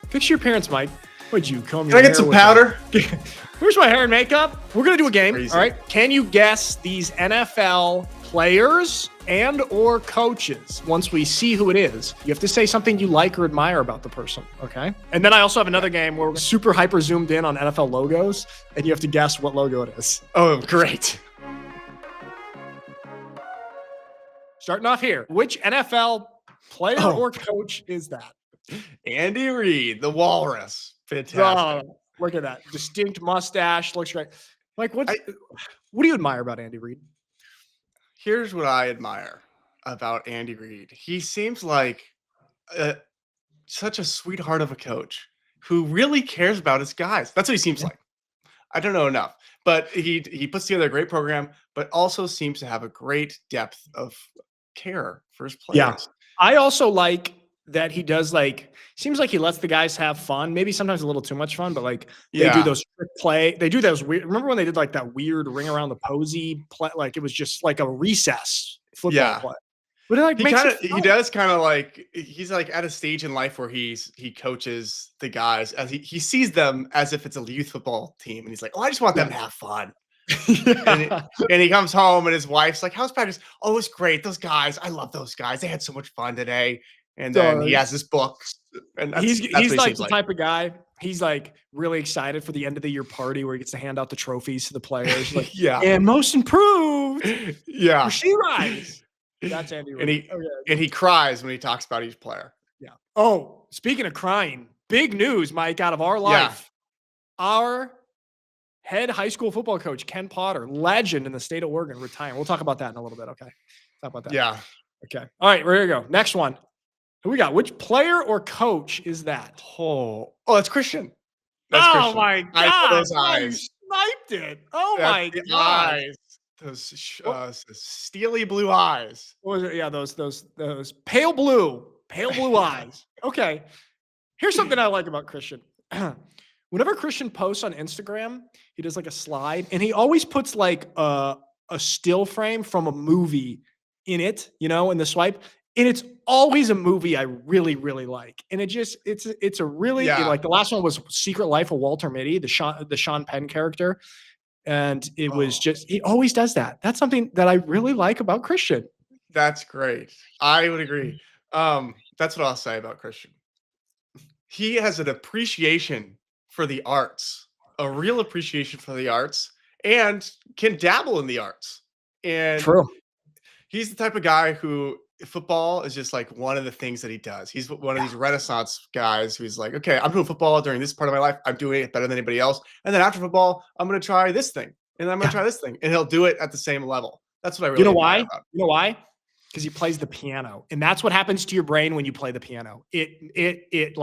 Fix your appearance, Mike. Would you comb Can your I hair get some with powder? Here's my hair and makeup. We're going to do a game. Crazy. All right. Can you guess these NFL players and or coaches? Once we see who it is, you have to say something you like or admire about the person. Okay. And then I also have another game where we're super hyper zoomed in on NFL logos, and you have to guess what logo it is. Oh, great. Starting off here. Which NFL player or coach is that? Andy Reid, the Walrus. Fantastic. Oh, look at that. Distinct mustache. Looks great. Like, what do you admire about Andy Reid? Here's what I admire about Andy Reid. He seems like such a sweetheart of a coach who really cares about his guys. That's what he seems like. I don't know enough, but he puts together a great program, but also seems to have a great depth of care for his players. Yeah. I also like that he does seems like he lets the guys have fun, maybe sometimes a little too much fun, but they do those trick play. They do those weird. Remember when they did that weird ring around the posy play? Like it was just like a recess football play. But he does kind of he's at a stage in life where he coaches the guys as he sees them as if it's a youth football team. And he's like, oh, I just want them to have fun. And he comes home and his wife's like, how's practice? Oh, it's great. Those guys, I love those guys. They had so much fun today. And then he has this book, and he's like the type of guy. He's really excited for the end of the year party where he gets to hand out the trophies to the players. And most improved. Yeah, she rise. That's Andy Reid. And he cries when he talks about each player. Yeah. Oh, speaking of crying, big news, Mike, out of our life. Yeah. Our head high school football coach, Ken Potter, legend in the state of Oregon, retiring. We'll talk about that in a little bit. Okay. Talk about that. Yeah. Okay. All right. Here we go. Next one. Who we got? Which player or coach is that? Oh, that's Christian. That's Christian. My God. I know those eyes. Sniped it. Oh, my God. Eyes. Those steely blue eyes. What was it? Yeah, those pale blue eyes. Okay. Here's something I like about Christian. Whenever Christian posts on Instagram, he does a slide, and he always puts a still frame from a movie in it, in the swipe. And it's always a movie I really, really like. And it's a really, the last one was Secret Life of Walter Mitty, the Sean Penn character. And it was he always does that. That's something that I really like about Christian. That's great. I would agree. That's what I'll say about Christian. He has an appreciation for the arts, a real appreciation for the arts, and can dabble in the arts. And true. He's the type of guy who football is just one of the things that he does. He's one of these Renaissance guys who's like, okay, I'm doing football during this part of my life. I'm doing it better than anybody else. And then after football, I'm going to try this thing. And then I'm going to try this thing. And he'll do it at the same level. That's what I really why? About. You know why? Because he plays the piano. And that's what happens to your brain when you play the piano. It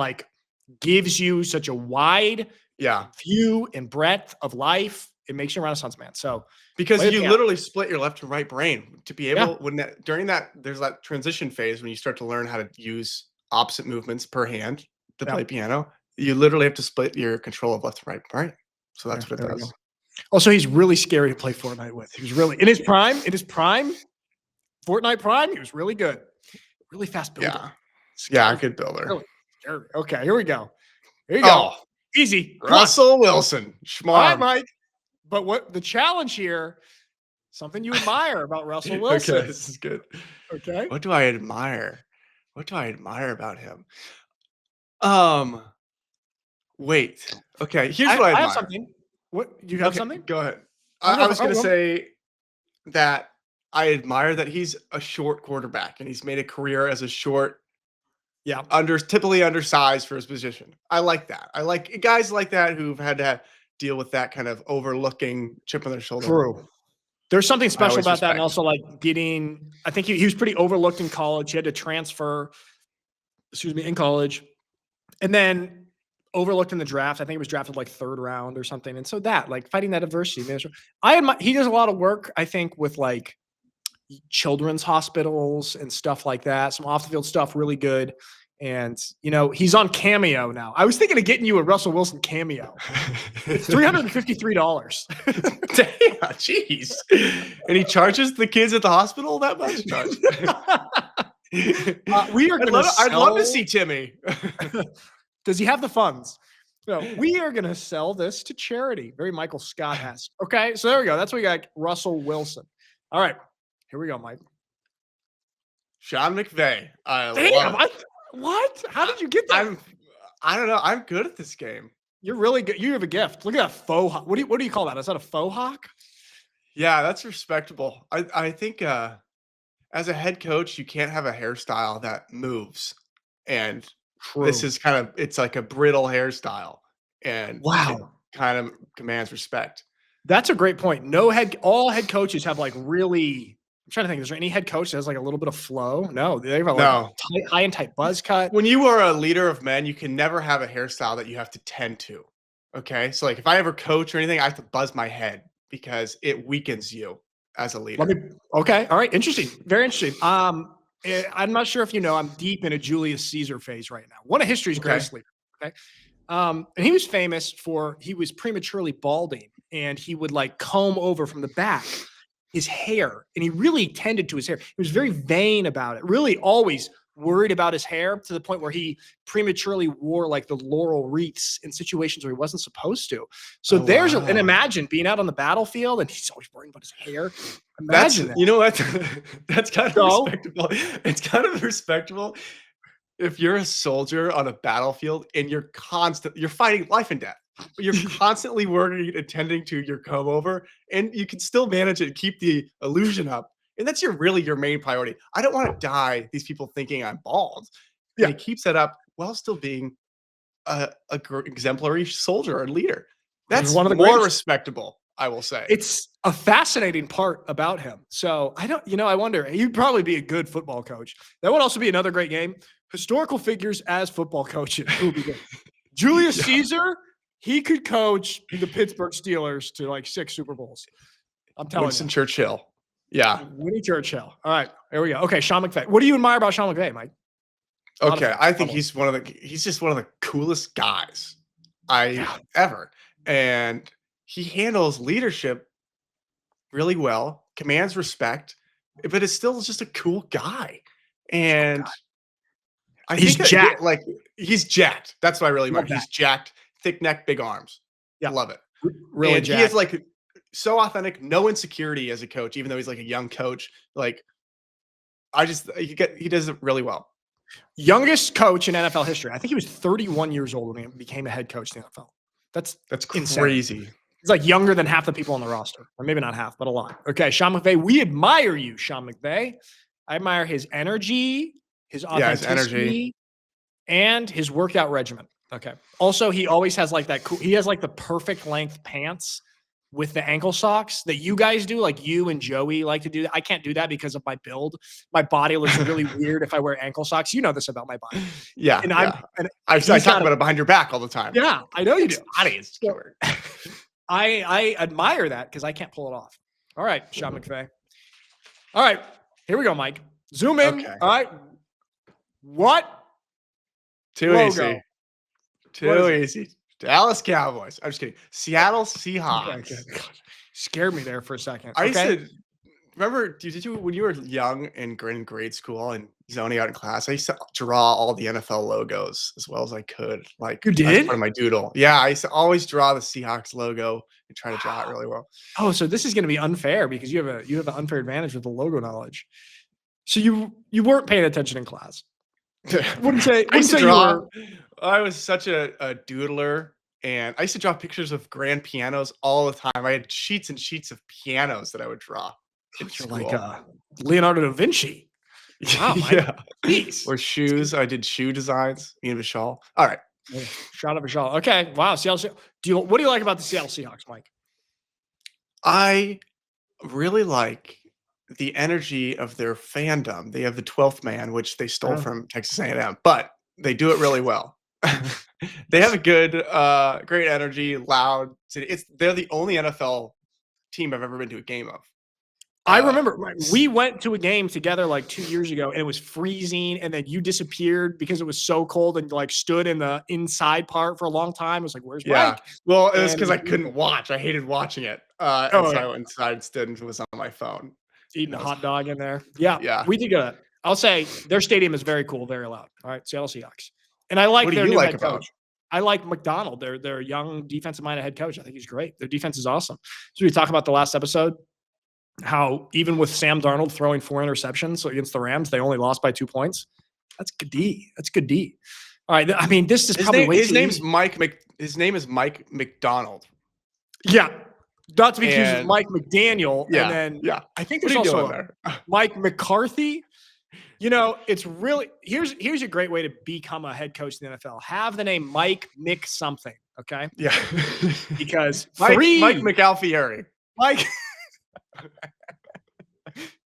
gives you such a wide view and breadth of life. It makes you a Renaissance man. So because you literally split your left and right brain to be able during that there's that transition phase when you start to learn how to use opposite movements per hand to play piano. You literally have to split your control of left and right brain. So that's what it does. Also, he's really scary to play Fortnite with. He was really in his prime, Fortnite prime. He was really good, really fast builder. Yeah, good builder. Really scary. Okay, here we go. Here you go. Easy. Russell Wilson. Schmarm. All right, Mike. But what the challenge here, something you admire about Russell Wilson. Okay, this is good. Okay. What do I admire? What do I admire about him? Wait. Okay, here's what I admire. have something. What you have something? Go ahead. I was going to say that I admire that he's a short quarterback and he's made a career as a short, typically undersized for his position. I like that. I like guys like that who've had to deal with that kind of overlooking chip on their shoulder. True. There's something special about that. And also I think he was pretty overlooked in college. He had to transfer, in college. And then overlooked in the draft. I think he was drafted third round or something. And so fighting that adversity. He does a lot of work, I think, with children's hospitals and stuff like that. Some off the field stuff, really good. And, he's on Cameo now. I was thinking of getting you a Russell Wilson Cameo. It's $353. Damn, jeez. And he charges the kids at the hospital that much? We are. I'd love to see Timmy. Does he have the funds? No, we are going to sell this to charity. Very Michael Scott-esque. Okay, so there we go. That's what we got. Russell Wilson. All right, here we go, Mike. Sean McVay. I Damn, love it. what? How did you get that? I don't know. I'm good at this game. You're really good. You have a gift. Look at that faux hawk. What do you call that? Is that a faux hawk? Yeah, that's respectable. I think as a head coach, you can't have a hairstyle that moves. And this is it's like a brittle hairstyle. And it Wow. kind of commands respect. That's a great point. All head coaches have like really, I'm trying to think, is there any head coach that has like a little bit of flow? No, they have like a high and tight buzz cut. When you are a leader of men, you can never have a hairstyle that you have to tend to. Okay. So like if I ever coach or anything, I have to buzz my head because it weakens you as a leader. Okay. All right. Interesting. Very interesting. I'm not sure if you know, I'm deep in a Julius Caesar phase right now. One of history's greatest leaders. Okay. And he was famous he was prematurely balding and he would like comb over from the back his hair, and he really tended to his hair. He was very vain about it, really always worried about his hair to the point where he prematurely wore like the laurel wreaths in situations where he wasn't supposed to. So and imagine being out on the battlefield and he's always worrying about his hair. Imagine that. You know what? That's kind of respectable. It's kind of respectable if you're a soldier on a battlefield and you're fighting life and death, but you're constantly working, attending to your comb over, and you can still manage it and keep the illusion up. And that's really your main priority. I don't want to die. These people thinking I'm bald. Yeah. And he keeps that up while still being a exemplary soldier and leader. That's one of the more respectable, I will say. It's a fascinating part about him. So I wonder, he'd probably be a good football coach. That would also be another great game. Historical figures as football coaches. Julius Caesar, he could coach the Pittsburgh Steelers to like 6 Super Bowls. I'm telling you. Winston Churchill. Yeah. Winnie Churchill. All right. Here we go. Okay. Sean McVay. What do you admire about Sean McVay, Mike? Okay. I think he's just one of the coolest guys ever. And he handles leadership really well, commands respect, but is still just a cool guy. And he's jacked. He's jacked. That's what I really admire. He's jacked, thick neck, big arms. Yeah. Love it. Really jacked. He is like so authentic, no insecurity as a coach, even though he's like a young coach. Like, he does it really well. Youngest coach in NFL history. I think he was 31 years old when he became a head coach in the NFL. That's crazy. Insane. He's like younger than half the people on the roster, or maybe not half, but a lot. Okay, Sean McVay. We admire you, Sean McVay. I admire his energy, his authenticity, and his workout regimen. Okay. Also, he always has like that cool. He has like the perfect length pants with the ankle socks that you guys do, like you and Joey like to do that. I can't do that because of my build. My body looks really weird if I wear ankle socks. You know this about my body. Yeah. And I talk about it behind your back all the time. Yeah, I know you do. Body is weird. I admire that because I can't pull it off. All right, Sean McVay. All right, here we go, Mike. Zoom in. Okay. All right. What? Too easy. Too easy. Dallas Cowboys. I'm just kidding. Seattle Seahawks. Okay. Scared me there for a second. I used to remember. Did you when you were young and in grade school and zoning out in class? I used to draw all the NFL logos as well as I could. Like you did? As part of my doodle. Yeah, I used to always draw the Seahawks logo and try to draw it really well. Oh, so this is going to be unfair because you have an unfair advantage with the logo knowledge. So you weren't paying attention in class. Wouldn't say draw. I was such a doodler, and I used to draw pictures of grand pianos all the time. I had sheets and sheets of pianos that I would draw. You're like Leonardo da Vinci. Wow, yeah. Or shoes. I did shoe designs. Me and Vishal. All right. Shot of Vishal. Okay. Wow. Seattle. What do you like about the Seattle Seahawks, Mike? I really like the energy of their fandom. They have the 12th man, which they stole from Texas A&M, but they do it really well. They have a good, great energy, loud. They're the only NFL team I've ever been to a game of. I remember we went to a game together like 2 years ago, and it was freezing, and then you disappeared because it was so cold and like stood in the inside part for a long time. It was like, where's Mike? Well, it was because I couldn't watch. I hated watching it. So I went inside, stood, and was on my phone. Eating a hot dog in there. Yeah. We did good. I'll say their stadium is very cool, very loud. All right, Seattle Seahawks. And I like What do their you new like head about? coach. I like McDonald, their young defensive-minded head coach. I think he's great. Their defense is awesome. So we talked about the last episode, how even with Sam Darnold throwing 4 interceptions against the Rams, they only lost by 2 points. That's good D. That's good D. All right. I mean, this is probably way His too name's easy. His name is Mike McDonald. Yeah. Not to be confused with And Mike McDaniel. yeah, And then yeah. I think What there's are you also doing a there? Mike McCarthy. You know, it's really here's a great way to become a head coach in the NFL. Have the name Mike Mick something, okay? Yeah. Because Mike three McAlfieri. Mike,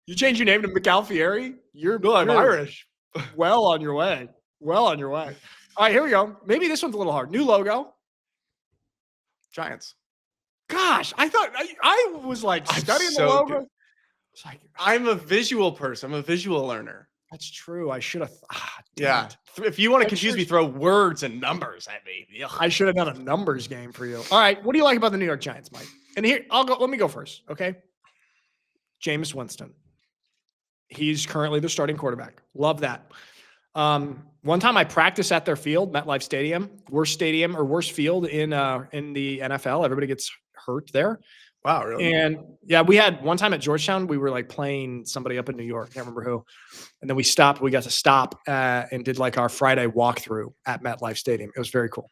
you change your name to McAlfieri, you're I'm Irish. well on your way. Well on your way. All right, here we go. Maybe this one's a little hard. New logo. Giants. Gosh, I thought I was like I'm studying the so logo. good. It's like I'm a visual person. I'm a visual learner. that's true. I should have. Yeah. If you want to confuse me, Pictures. throw words and numbers at me. Ugh. I should have done a numbers game for you. All right, what do you like about the New York Giants, Mike? And here, I'll go. Let me go first, okay? Jameis Winston. He's currently the starting quarterback. Love that. One time I practiced at their field, MetLife Stadium, worst field in the NFL. Everybody gets hurt there. Wow, really? And yeah, we had one time at Georgetown, we were like playing somebody up in New York. I can't remember who. And then we got to stop and did like our Friday walkthrough at MetLife Stadium. It was very cool.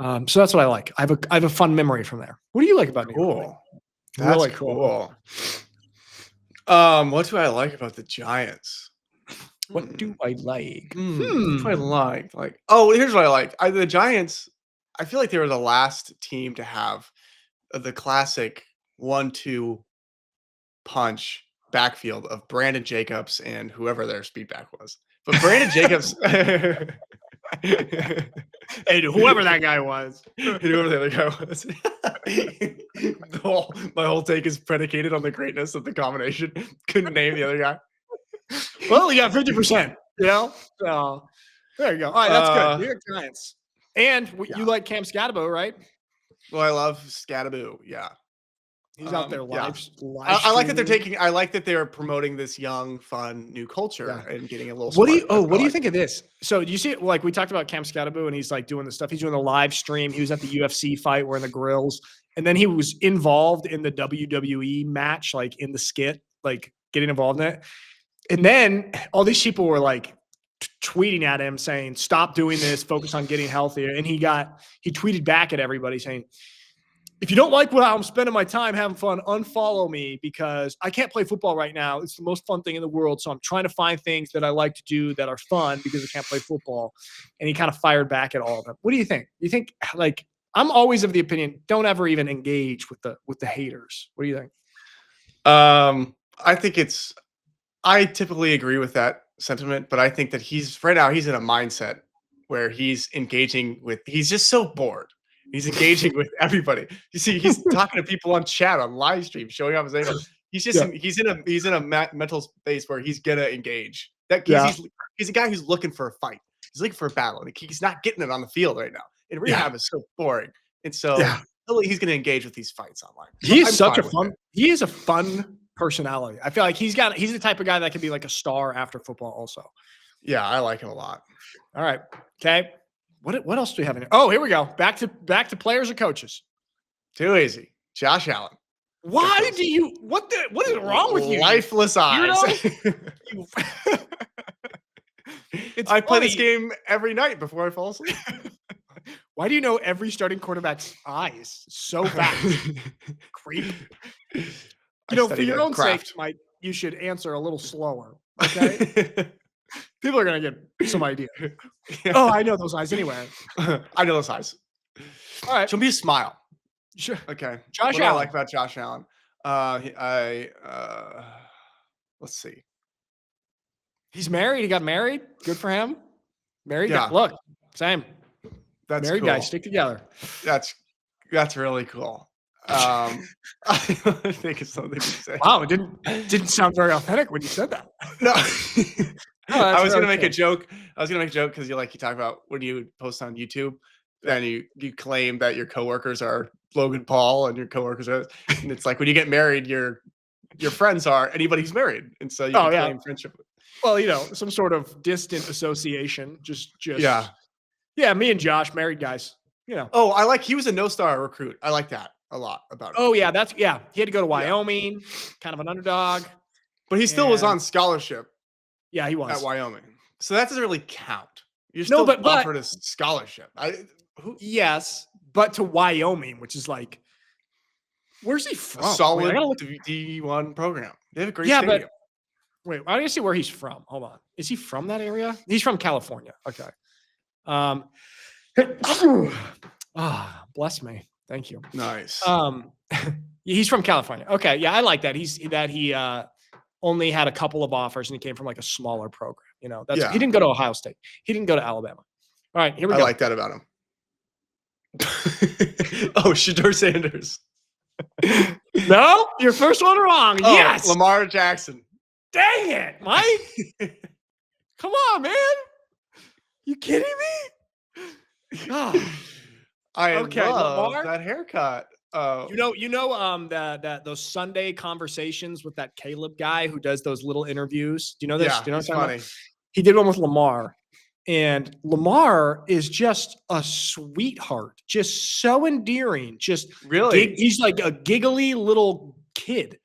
So that's what I like. I have a fun memory from there. What do you like about New York? Cool. That's Really cool. What do I like about the Giants? What do I like? What do I like? Here's what I like. The Giants, I feel like they were the last team to have the classic 1-2 punch backfield of Brandon Jacobs and whoever their speed back was. But Brandon Jacobs and whoever that guy was. Whoever the other guy was. My whole take is predicated on the greatness of the combination. Couldn't name the other guy. Well, you got 50%, you know? So there you go. All right, that's good. New York Giants. And you like Cam Scatabo, right? Well, I love Scataboo. Yeah. He's out there yeah. live. I like that they're taking. I like that they're promoting this young, fun new culture and getting a little. What do you? smart. What do you think of this? So do you see it? Like we talked about Cam Scatabo, and he's like doing the stuff. He's doing the live stream. He was at the UFC fight, wearing the grills, and then he was involved in the WWE match, like in the skit, like getting involved in it. And then all these people were like tweeting at him saying, "Stop doing this. Focus on getting healthier." And he tweeted back at everybody saying, if you don't like how I'm spending my time having fun, unfollow me because I can't play football right now. It's the most fun thing in the world. So I'm trying to find things that I like to do that are fun because I can't play football. And he kind of fired back at all of them. What do you think? You think like I'm always of the opinion, don't ever even engage with the haters. What do you think? I typically agree with that sentiment, but I think that he's in a mindset where he's just so bored. He's engaging with everybody. You see, he's talking to people on chat, on live stream, showing off his angle. He's just he's in a mental space where he's gonna engage. He's a guy who's looking for a fight. He's looking for a battle. He's not getting it on the field right now. And rehab is so boring. And so he's gonna engage with these fights online. He is a fun personality. I feel like he's the type of guy that could be like a star after football also. Yeah, I like him a lot. All right. Okay. What else do we have in here? Oh, here we go. Back to players or coaches. Too easy. Josh Allen. Why do you what is wrong with you? Lifeless eyes. I play this game every night before I fall asleep. Why do you know every starting quarterback's eyes so fast? Creep. For your own sake, Mike, you should answer a little slower. Okay. People are going to get some idea. Oh, I know those eyes anyway. I know those eyes. All right. Show me a smile. Sure. Okay. Josh Allen. I like about Josh Allen. Let's see. He's married. He got married. Good for him. Married. Yeah. Look, same. That's married cool. Guys stick together. That's really cool. I think it's something to say. Wow, it didn't sound very authentic when you said that. No. I was really gonna make a joke. Because you talk about when you post on YouTube, then you claim that your coworkers are Logan Paul and your coworkers are, and it's like when you get married, your friends are anybody who's married, and so you can claim friendship. Well, some sort of distant association. Just Yeah, me and Josh, married guys. You know. Oh, he was a no-star recruit. I like that a lot about him. Oh yeah, he had to go to Yeah. Wyoming, kind of an underdog. But he still was And on scholarship yeah, he at was. Wyoming. So that doesn't really count. You're No, still but offered a scholarship. Who yes, but to Wyoming, which is like, where's he a from? Wait, I solid gotta look. D1 program. They have a great Yeah, but stadium. wait, I gotta see where he's from. Hold on. Is he from that area? He's from California. Okay. Um, bless me. Thank you. Nice. He's from California. Okay, yeah, I like that. He only had a couple of offers and he came from like a smaller program. You know, he Yeah. didn't go to Ohio State. He didn't go to Alabama. All right, here we I go. like that about him. Oh, Shador Sanders. No, your first one wrong. Oh, Yes. Lamar Jackson. Dang it, Mike. Come on, man. You kidding me? Ah. I Okay, love Lamar? that haircut. Oh, That those Sunday conversations with that Caleb guy who does those little interviews. Do you know this? yeah, Do you know what it's I'm talking about? funny. He did one with Lamar, and Lamar is just a sweetheart, just so endearing. Just Really? he's like a giggly little kid.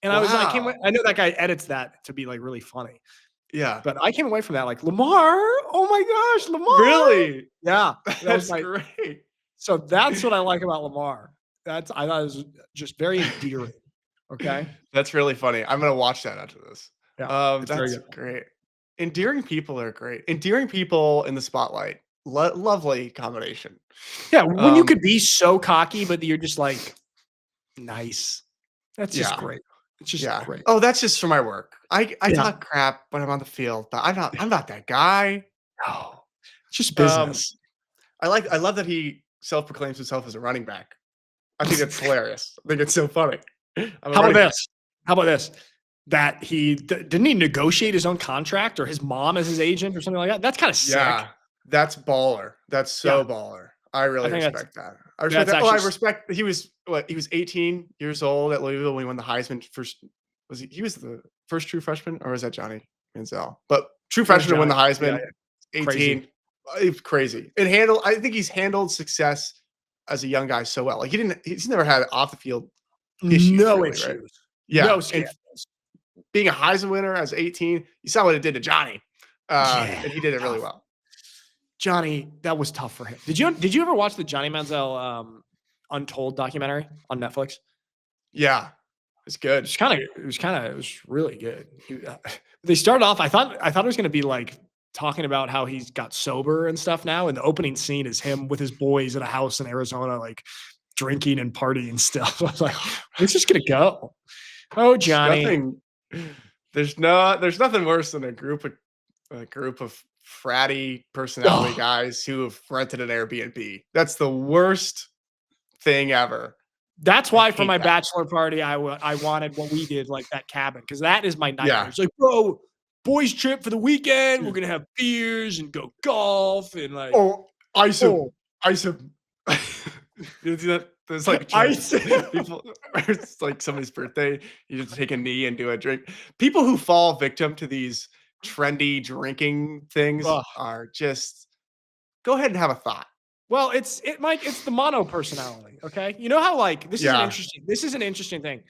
And I Wow. I know that guy edits that to be like really funny, Yeah. but I came away from that like Lamar. Oh my gosh, Lamar! Really? Yeah, that was That's great. So that's what I like about Lamar. I thought it was just very endearing. Okay. That's really funny. I'm gonna watch that after this. Yeah, it's very That's good. great. Endearing people are great. Endearing people in the spotlight. Lovely combination. Yeah, when you Um, could be so cocky, but you're just like nice. That's just yeah. great. It's just Yeah. great. Oh, that's just for my work. I Yeah. talk crap when I'm on the field, but I'm not that guy. No, it's just Um, business. I love that he self-proclaims himself as a running back. I think it's hilarious. I think it's so funny. I'm a How about running back. this? How about this? That didn't he negotiate his own contract or his mom as his agent or something like that? That's kind of sick. Yeah, that's baller. That's so baller. I really think respect that. I respect that's that. Oh, I actually respect he was 18 years old at Louisville when he won the Heisman first. He was the first true freshman, or was that Johnny Manziel? But true freshman to win the Johnny. Heisman, Yeah, 18. It's crazy. I think he's handled success as a young guy so well. Like he's never had off the field issues. No really, issues. right? Yeah. No And scandals. being a Heisman winner as 18, you saw what it did to Johnny. And he did it really well. Johnny, that was tough for him. Did you ever watch the Johnny Manziel Untold documentary on Netflix? Yeah. It's good. It was really good. They started off. I thought it was going to be like talking about how he's got sober and stuff now. And the opening scene is him with his boys at a house in Arizona, like drinking and partying stuff. I was like, where's this going to go? Oh, Johnny. There's nothing worse than a group of fratty personality guys who have rented an Airbnb. That's the worst thing ever. That's why for my bachelor party, I wanted what we did, like that cabin, because that is my nightmare. Yeah. It's like, bro, boys trip for the weekend. We're gonna have beers and go golf and like. Oh, ice. You see that? There's like Ice. people. It's like somebody's birthday. You just take a knee and do a drink. People who fall victim to these trendy drinking things are just. Go ahead and have a thought. Well, Mike, it's the mono personality. Okay. You know how like this is an interesting thing.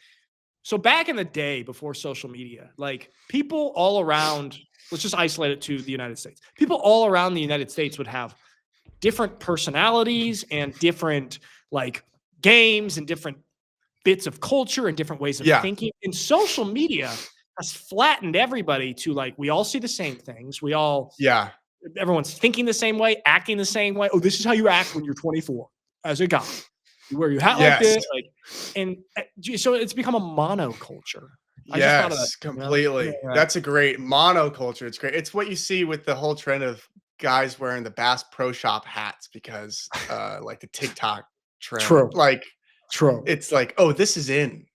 So back in the day before social media, like people all around, let's just isolate it to the United States. People all around the United States would have different personalities and different like games and different bits of culture and different ways of thinking. And social media has flattened everybody to like, we all see the same things. We all, everyone's thinking the same way, acting the same way. Oh, this is how you act when you're 24 as a guy. You wear your hat like this, and so it's become a monoculture. Yes, completely. Yeah. That's a great monoculture. It's great. It's what you see with the whole trend of guys wearing the Bass Pro Shop hats because, like the TikTok trend. True. It's like, oh, this is in.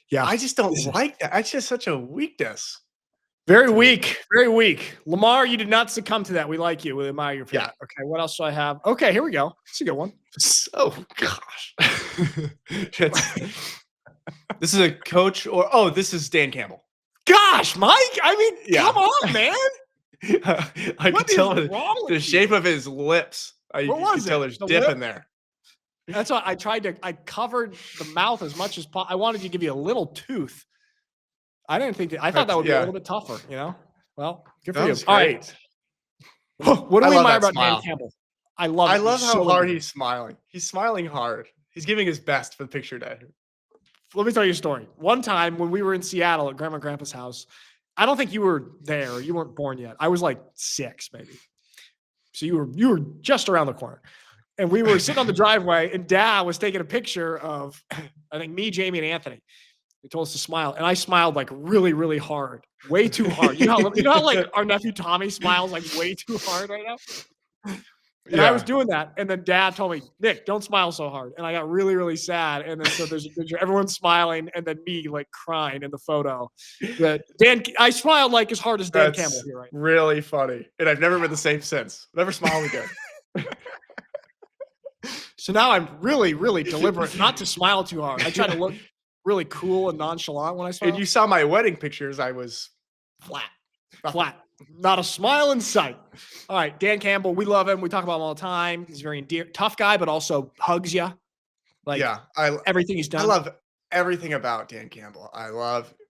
Yeah, I just don't like that. It's just such a weakness. Very weak. Very weak. Lamar, you did not succumb to that. We like you. We admire you for that. Okay, what else do I have? Okay, here we go. It's a good one. Oh, gosh. This is a coach this is Dan Campbell. Gosh, Mike. I mean, come on, man. I can tell the shape of his lips You What can was tell it? there's The dip lip? in there. That's why I covered the mouth as much as possible. I wanted to give you a little tooth. I didn't think I thought that would be a little bit tougher, you know? Well, good for That you. was All right. great. What do I we love admire that about Dan smile. Campbell? I love how So hard into he's smiling. He's smiling hard. He's giving his best for the picture day. Let me tell you a story. One time when we were in Seattle at Grandma and Grandpa's house, I don't think you were there. You weren't born yet. I was like 6, maybe. So you were just around the corner. And we were sitting on the driveway, and Dad was taking a picture of, I think, me, Jamie, and Anthony. He told us to smile, and I smiled like really, really hard, way too hard. You know how like our nephew Tommy smiles like way too hard right now. And I was doing that, and then Dad told me, "Nick, don't smile so hard." And I got really, really sad. And then so there's a picture, everyone's smiling, and then me like crying in the photo. That I smiled like as hard as Dan Campbell here, right? Really funny. And I've never been the same since. Never smiled again. So now I'm really, really deliberate not to smile too hard. I try to look really cool and nonchalant when I smile. And you saw my wedding pictures. I was flat, not a smile in sight. All right, Dan Campbell, we love him. We talk about him all the time. He's a very tough guy, but also hugs you. Like everything he's done. I love everything about Dan Campbell.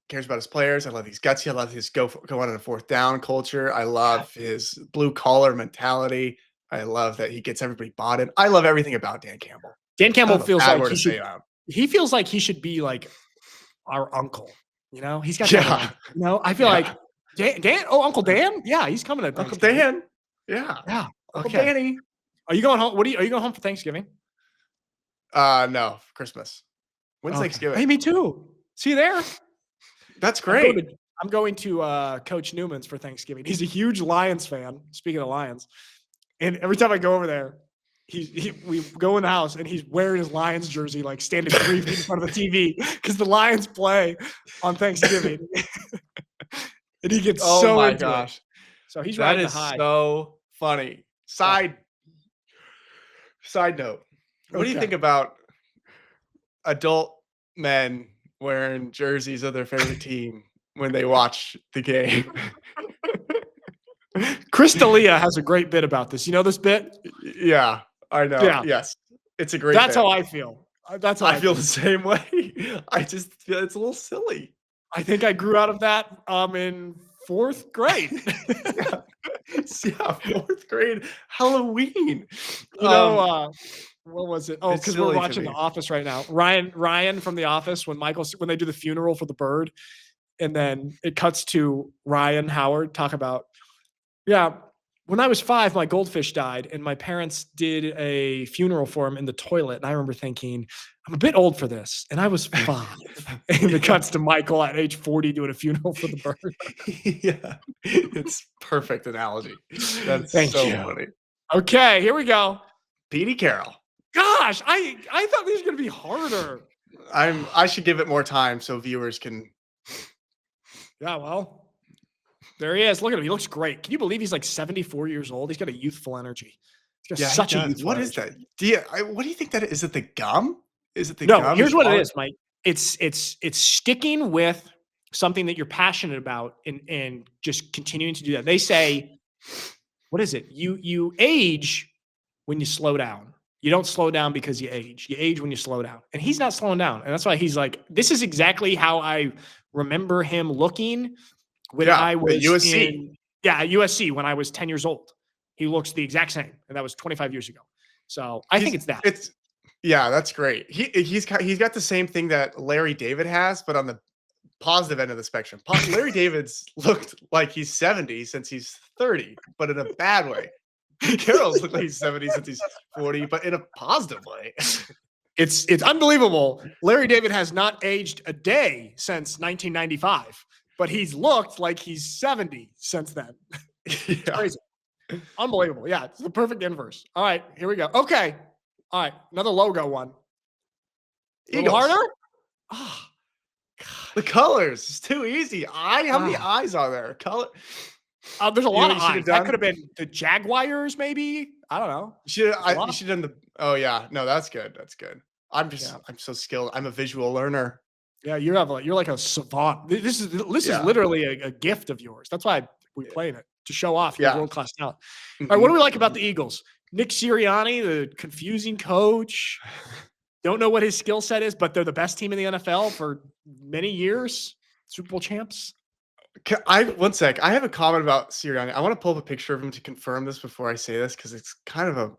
Cares about his players. I love he's gutsy. I love his go on a 4th down culture. I love his blue collar mentality. I love that he gets everybody bought in. I love everything about Dan Campbell. Dan Campbell feels like he feels like he should be like our uncle. You know, he's got I feel like Dan. Oh, Uncle Dan. Yeah, he's coming to Uncle Dan. Yeah. Uncle Danny. Are you going home? Are you going home for Thanksgiving? No, Christmas. When's Thanksgiving? Hey, me too. See you there. That's great. I'm going to Coach Newman's for Thanksgiving. He's a huge Lions fan. Speaking of Lions, and every time I go over there, we go in the house and he's wearing his Lions jersey, like standing 3 feet in front of the TV because the Lions play on Thanksgiving. And he gets so my into gosh. it. So he's riding the high. So funny. Side note. What do you think about adult men wearing jerseys of their favorite team when they watch the game? Chris D'Elia has a great bit about this. You know this bit? Yeah, I know. Yeah. Yes. It's a great That's bit. how I feel. That's how I feel the same way. I just feel it's a little silly. I think I grew out of that in 4th grade. Yeah, 4th grade Halloween. You know, what was it? Oh, because we're watching The Office right now. Ryan from The Office, when they do the funeral for the bird, and then it cuts to Ryan Howard talk about, when I was 5, my goldfish died, and my parents did a funeral for him in the toilet. And I remember thinking, I'm a bit old for this. And I was 5. And it cuts to Michael at age 40 doing a funeral for the bird. Yeah. It's perfect analogy. That's so funny. Okay, here we go. Petey Carroll. Gosh, I thought these were going to be harder. I should give it more time so viewers can. Yeah, well. There he is. Look at him. He looks great. Can you believe he's like 74 years old? He's got a youthful energy. He's got such a youthful energy. Is that? What do you think that is? Is it the gum? Is it the gum? No, here's what it is, Mike. It's sticking with something that you're passionate about and just continuing to do that. They say, what is it? You age when you slow down. You don't slow down because you age. You age when you slow down. And he's not slowing down. And that's why he's like, this is exactly how I remember him looking when I was USC. USC when I was 10 years old. He looks the exact same, and that was 25 years ago. So I think it's that. That's great. He's got the same thing that Larry David has, but on the positive end of the spectrum. Larry David's looked like he's 70 since he's 30, but in a bad way. Carroll's looked like he's 70 since he's 40, but in a positive way. It's unbelievable. Larry David has not aged a day since 1995. But he's looked like he's 70 since then. It's crazy. Unbelievable. Yeah, it's the perfect inverse. All right, here we go. Okay. All right, another logo one. Eagles. Harder? Oh, the colors. It's too easy. How many eyes are there? Color. There's a lot of eyes. That could have been the Jaguars, maybe. I don't know. You should have done the. Oh yeah, no, that's good. That's good. I'm so skilled. I'm a visual learner. Yeah, you're like a savant. This is literally a gift of yours. That's why we play it, to show off your world-class talent. All right, what do we like about the Eagles? Nick Sirianni, the confusing coach. Don't know what his skill set is, but they're the best team in the NFL for many years. Super Bowl champs. One sec. I have a comment about Sirianni. I want to pull up a picture of him to confirm this before I say this because it's kind of a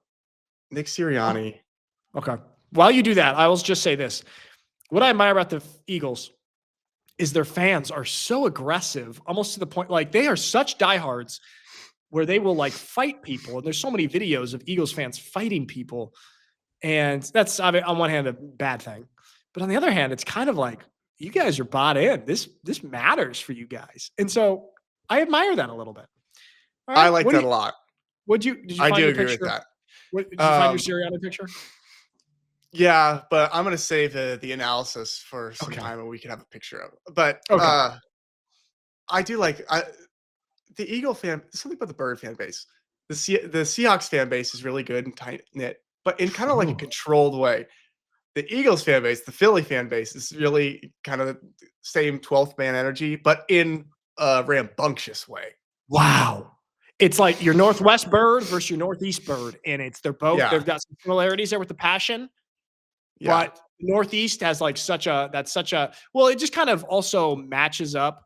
Nick Sirianni. Okay. While you do that, I will just say this. What I admire about the Eagles is their fans are so aggressive, almost to the point, like they are such diehards where they will like fight people. And there's so many videos of Eagles fans fighting people. And that's, I mean, on one hand, a bad thing. But on the other hand, it's kind of like, you guys are bought in. This matters for you guys. And so I admire that a little bit. All right, I like that a lot. Did you I find do your agree picture? with that. Did you find your Sirianni picture? Yeah, but I'm gonna save the analysis for some time and we can have a picture of it. But I do like the Eagle fan, something about the Bird fan base. The Seahawks fan base is really good and tight knit, but in kind of like a controlled way. The Eagles fan base, the Philly fan base, is really kind of the same 12th man energy, but in a rambunctious way. Wow. It's like your Northwest Bird versus your Northeast Bird. And they've got some similarities there with the passion. Yeah. But Northeast has like well, it just kind of also matches up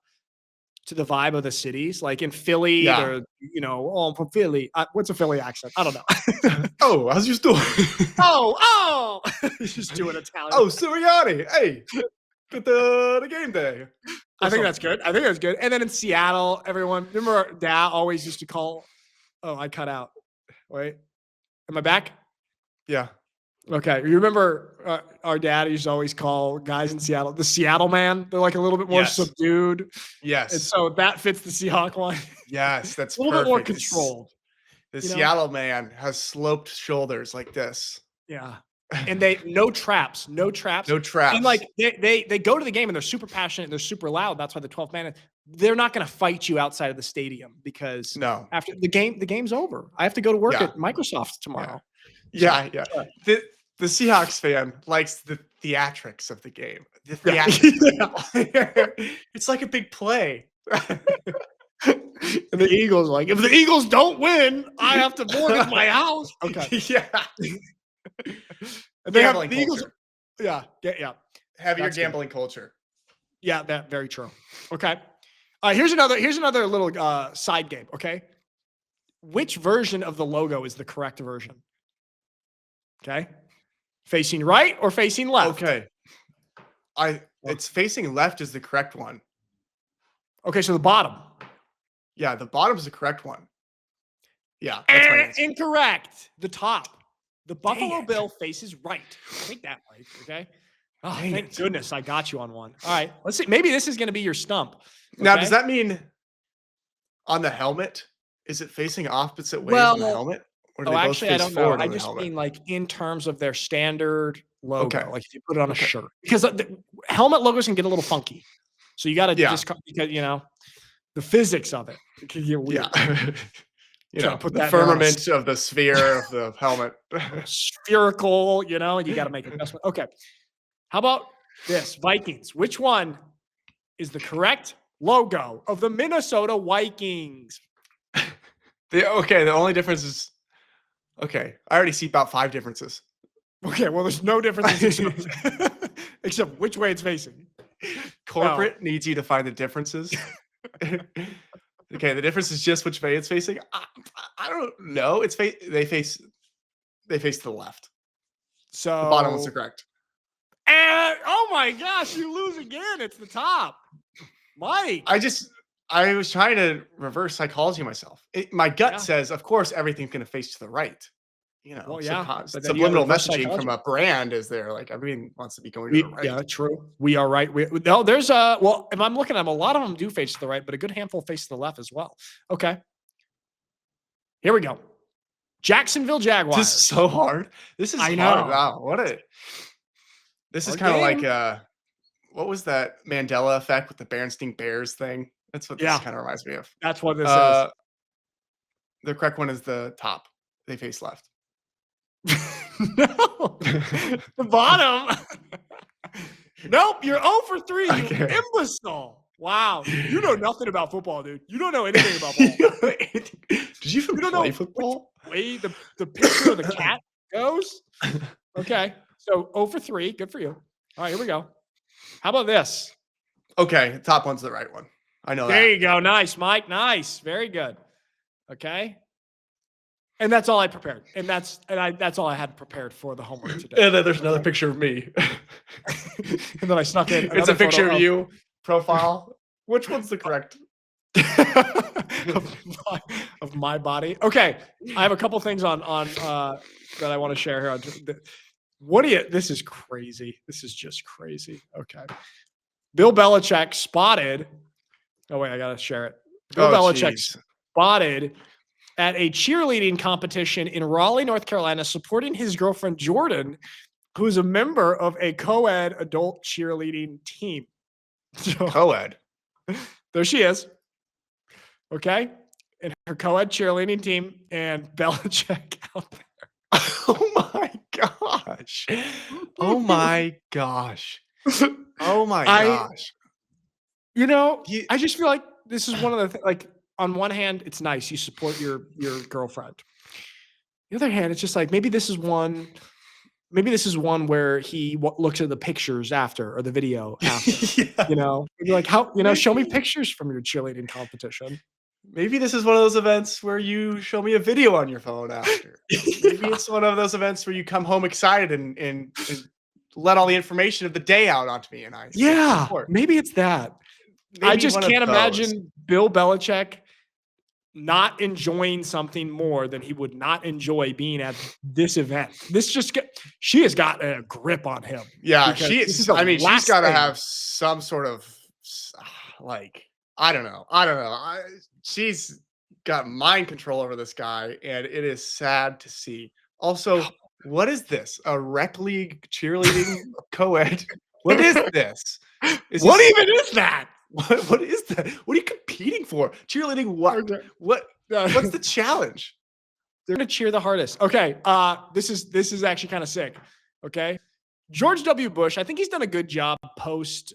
to the vibe of the cities. Like in Philly, they're, I'm from Philly. What's a Philly accent? I don't know. Oh, how's your story? He's just doing Italian. Oh, Sirianni. Hey, get the game day. I think that's good. And then in Seattle, everyone, remember our dad always used to call, I cut out. Wait, am I back? Yeah. Okay. You remember our dad used to always call guys in Seattle the Seattle man. They're like a little bit more subdued. Yes. And so that fits the Seahawk line. Yes, that's a little bit more controlled. The Seattle man has sloped shoulders like this. Yeah. And no traps. And like they go to the game and they're super passionate and they're super loud. That's why the 12th man, they're not going to fight you outside of the stadium because after the game's over. I have to go to work at Microsoft tomorrow. Yeah. The Seahawks fan likes the theatrics of the game. The it's like a big play. And the Eagles like, if the Eagles don't win, I have to mortgage my house. Okay. Yeah. And they have the Eagles. Yeah. Heavier gambling culture. Yeah, that very true. Okay. Here's another little side game. Okay. Which version of the logo is the correct version? Okay. Facing right or facing left? Okay. It's facing left is the correct one. Okay, so the bottom. Yeah, the bottom is the correct one. Yeah, that's my answer. Incorrect. The top. The Buffalo Bill faces right. Take that, Mike. Okay. Oh, thank goodness I got you on one. All right, let's see. Maybe this is going to be your stump. Okay? Now, does that mean on the helmet? Is it facing opposite ways on the helmet? Or actually, I don't know. I just mean like in terms of their standard logo, like if you put it on a shirt, because the helmet logos can get a little funky. So you got to just because the physics of it. It can get weird. Yeah. Put the firmament of the sphere of the helmet. Spherical, and you got to make an adjustment. Okay. How about this? Vikings. Which one is the correct logo of the Minnesota Vikings? The only difference is I already see about 5 differences. Okay, well, there's no differences except which way it's facing. Corporate needs you to find the differences. Okay, the difference is just which way it's facing. I don't know. They face to the left. So the bottom one's correct. And oh my gosh, you lose again. It's the top. Mike. I was trying to reverse psychology myself. My gut says, of course, everything's going to face to the right. Subliminal messaging from a brand is there. Like everything wants to be going to the right. Yeah, true. We are right. There's if I'm looking at them, a lot of them do face to the right, but a good handful face to the left as well. Okay. Here we go. Jacksonville Jaguars. This is so hard. This is hard. Wow. This is kind of like what was that Mandela effect with the Berenstain Bears thing? That's what this kind of reminds me of. That's what this is. The correct one is the top. They face left. No. The bottom. Nope, you're 0 for 3, you imbecile. Wow. You know nothing about football, dude. You don't know anything about football. Did you even play football? way the picture of the cat goes. Okay. So 0 for 3. Good for you. All right, here we go. How about this? Okay, the top one's the right one. I know There that. you go. Nice, Mike. Nice. Very good. Okay. And that's all I prepared. And that's all I had prepared for the homework today. And then there's another picture of me. And then I snuck in. It's a another picture photo of you, profile. Which one's the correct? of my body. Okay, I have a couple things on that I want to share here. What do you? This is crazy. This is just crazy. Okay, Bill Belichick spotted. Oh wait, I gotta share it. Bill Belichick Geez. spotted at a cheerleading competition in Raleigh, North Carolina, supporting his girlfriend Jordan, who's a member of a co-ed adult cheerleading team. So, Co-ed. there she is. Okay. And her co-ed cheerleading team and Belichick out there. Oh my gosh. Oh my gosh. Oh my gosh. You know, I just feel like this is one of the things, like, on one hand, it's nice. You support your girlfriend. The other hand, it's just like, maybe this is one where he looks at the pictures after or the video after, Yeah. you know, maybe like show me pictures from your cheerleading competition. Maybe this is one of those events where you show me a video on your phone after. Maybe it's one of those events where you come home excited and let all the information of the day out onto me and I support. Maybe it's that. I Maybe just one of can't those. imagine Bill Belichick not enjoying something more than he would not enjoy being at this event. She has got a grip on him. Yeah, because she this is. is the I mean, she's last got to thing. have some sort of like I don't know. She's got mind control over this guy, and it is sad to see. Also, what is this? A rec league cheerleading co-ed? What is this? What even is that? What is that? What are you competing for? Cheerleading what? Okay. What's the challenge? They're gonna cheer the hardest. Okay. This is actually kind of sick. Okay. George W. Bush, I think he's done a good job post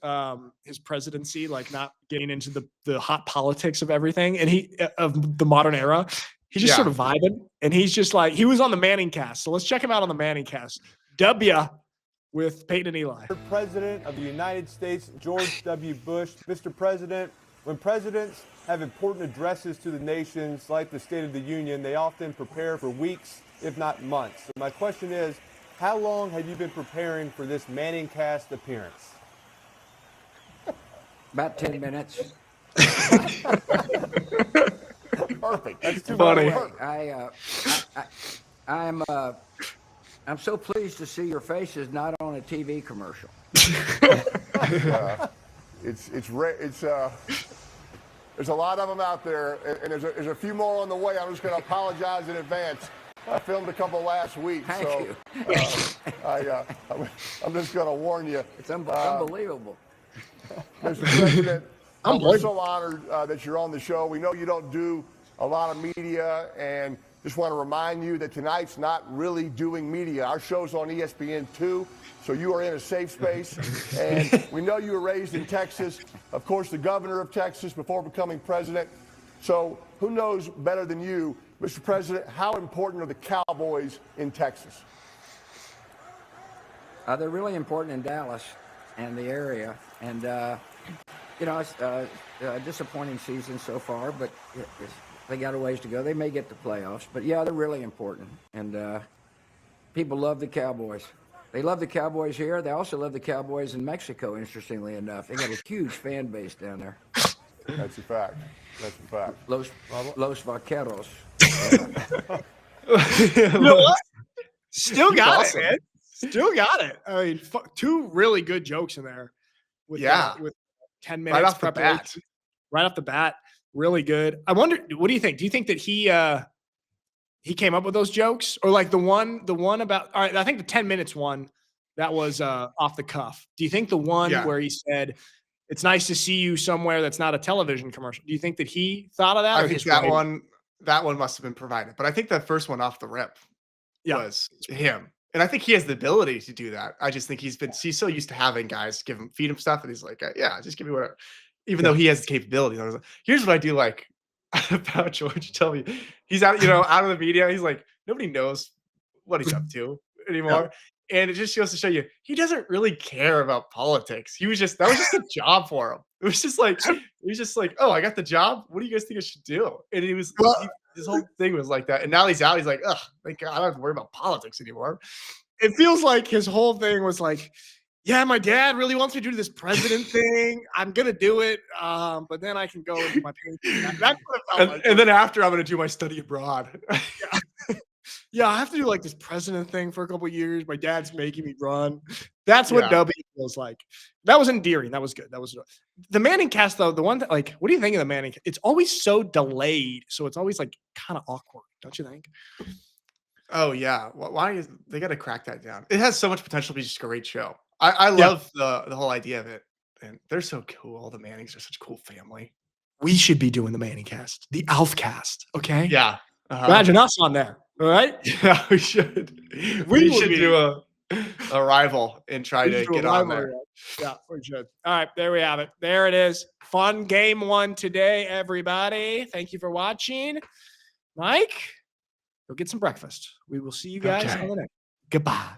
his presidency, like not getting into the hot politics of everything and of the modern era. He's just sort of vibing, and he's just like, he was on the Manning cast. So let's check him out on the Manning cast. W with Peyton and Eli. President of the United States, George W. Bush. Mr. President, when presidents have important addresses to the nations like the State of the Union, they often prepare for weeks, if not months. So my question is, how long have you been preparing for this Manning cast appearance? About 10 minutes. Perfect. That's too Funny. I'm so pleased to see your faces not on a TV commercial. There's a lot of them out there, and there's a few more on the way. I'm just going to apologize in advance. I filmed a couple last week, Thank you. I'm just going to warn you. It's unbelievable. Mr. President, we're so honored that you're on the show. We know you don't do a lot of media, and just want to remind you that tonight's not really doing media. Our show's on ESPN2, so you are in a safe space. And we know you were raised in Texas, of course, the governor of Texas before becoming president. So who knows better than you, Mr. President, how important are the Cowboys in Texas? They're really important in Dallas and the area. And, it's a disappointing season so far, but they got a ways to go. They may get the playoffs, but yeah, they're really important. And people love the Cowboys. They love the Cowboys here. They also love the Cowboys in Mexico, interestingly enough. They got a huge fan base down there. That's a fact. Los Vaqueros. You know what? Still got it, man. Still got it. I mean, two really good jokes in there. With 10 minutes right off the preparation. bat. Right off the bat, really good. I wonder, what do you think? Do you think that he came up with those jokes, or like the one about? All right, I think the 10 minutes one that was off the cuff. Do you think the one where he said, "It's nice to see you somewhere that's not a television commercial"? Do you think that he thought of that? I think that one must have been provided, but I think that first one off the rip was him. And I think he has the ability to do that. I just think he's so used to having guys feed him stuff, and he's like, yeah, just give me whatever. Even though he has the capability. I was like, here's what I do like about George W. He's out of the media. He's like, nobody knows what he's up to anymore. And it just goes to show you, he doesn't really care about politics. That was just a job for him. It was just like, oh, I got the job. What do you guys think I should do? And his whole thing was like that. And now he's out. He's like, oh, thank God, I don't have to worry about politics anymore. It feels like his whole thing was like, yeah, my dad really wants me to do this president thing. I'm gonna do it, but then I can go into my parents. That's what it felt like. And then after, I'm going to do my study abroad. Yeah, I have to do like this president thing for a couple of years. My dad's making me run. That's what W feels like. That was endearing. That was good. That was the Manning cast, though. The one that, like, what do you think of the Manning? It's always so delayed, so it's always like kind of awkward, don't you think? Oh yeah. Why is they got to crack that down? It has so much potential to be just a great show. I love the whole idea of it, and they're so cool. The Mannings are such a cool family. We should be doing the Manning cast, the Alf cast. Okay. Yeah. Imagine us on there. All right. Yeah, we should. We should do a rival and try to get on there. Yeah, we should. All right, there we have it. There it is. Fun game one today, everybody. Thank you for watching. Mike, go get some breakfast. We will see you guys on the next. Goodbye.